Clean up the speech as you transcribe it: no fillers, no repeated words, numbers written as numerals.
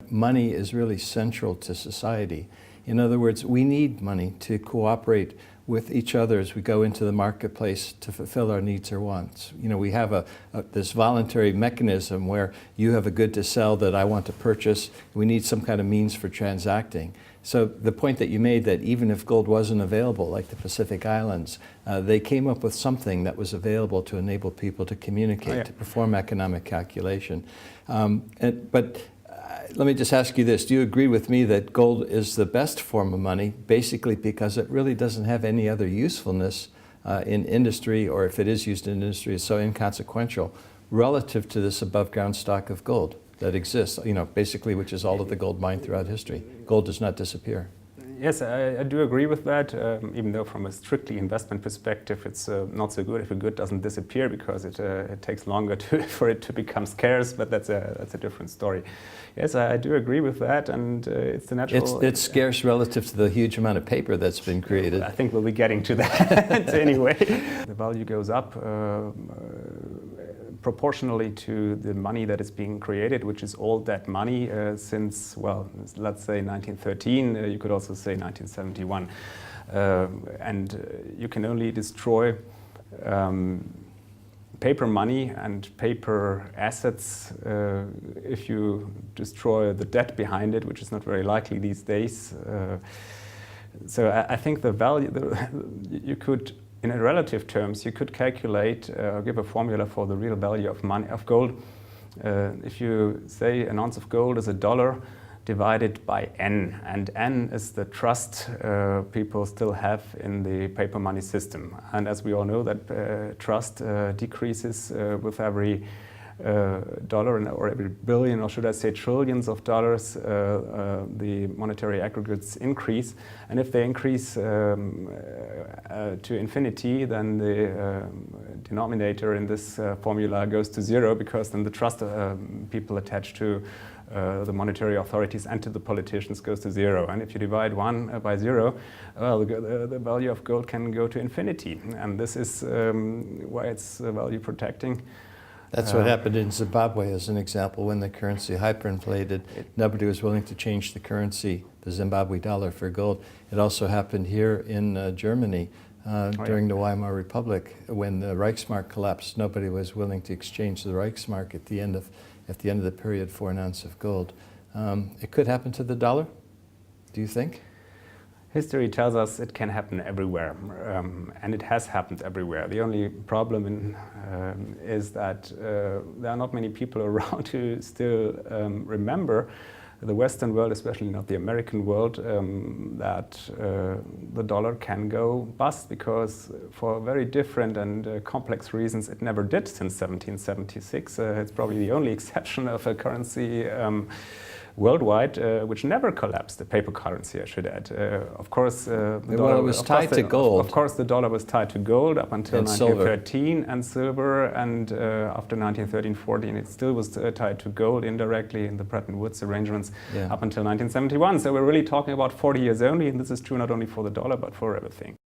money is really central to society. In other words, we need money to cooperate with each other as we go into the marketplace to fulfill our needs or wants. You know, we have this voluntary mechanism where you have a good to sell that I want to purchase. We need some kind of means for transacting. So the point that you made, that even if gold wasn't available, like the Pacific Islands, they came up with something that was available to enable people to communicate, to perform economic calculation. Let me just ask you this. Do you agree with me that gold is the best form of money, basically because it really doesn't have any other usefulness in industry, or if it is used in industry, it's so inconsequential relative to this above ground stock of gold that exists, you know, basically, which is all of the gold mined throughout history. Gold does not disappear. Yes, I do agree with that, even though from a strictly investment perspective it's not so good if a good doesn't disappear, because it takes longer for it to become scarce, but that's a different story. Yes, I do agree with that, and it's the natural... It's scarce relative to the huge amount of paper that's been created. I think we'll be getting to that anyway. The value goes up proportionally to the money that is being created, which is all that money since, well, let's say 1913, you could also say 1971. And you can only destroy paper money and paper assets if you destroy the debt behind it, which is not very likely these days. So I think the value, you could, in relative terms, you could calculate or give a formula for the real value of money, of gold. If you say an ounce of gold is $1 divided by N, and N is the trust people still have in the paper money system. And as we all know, that trust decreases with every dollar or every billion, or should I say trillions of dollars, the monetary aggregates increase. And if they increase to infinity, then the denominator in this formula goes to zero, because then the trust people attach to the monetary authorities and to the politicians goes to zero. And if you divide 1 by 0, well, the value of gold can go to infinity. And this is why it's value protecting. That's what happened in Zimbabwe, as an example, when the currency hyperinflated. Nobody was willing to change the currency, the Zimbabwe dollar, for gold. It also happened here in Germany during the Weimar Republic, when the Reichsmark collapsed. Nobody was willing to exchange the Reichsmark at the end of the period for an ounce of gold. It could happen to the dollar, do you think? History tells us it can happen everywhere, and it has happened everywhere. The only problem is that there are not many people around who still remember the Western world, especially not the American world, that the dollar can go bust, because for very different and complex reasons it never did since 1776. It's probably the only exception of a currency worldwide, which never collapsed, the paper currency, I should add. Of course, the dollar was tied to gold. Of course, the dollar was tied to gold up until 1913, and silver, and after 1913-14, it still was tied to gold indirectly in the Bretton Woods arrangements up until 1971. So we're really talking about 40 years only, and this is true not only for the dollar, but for everything.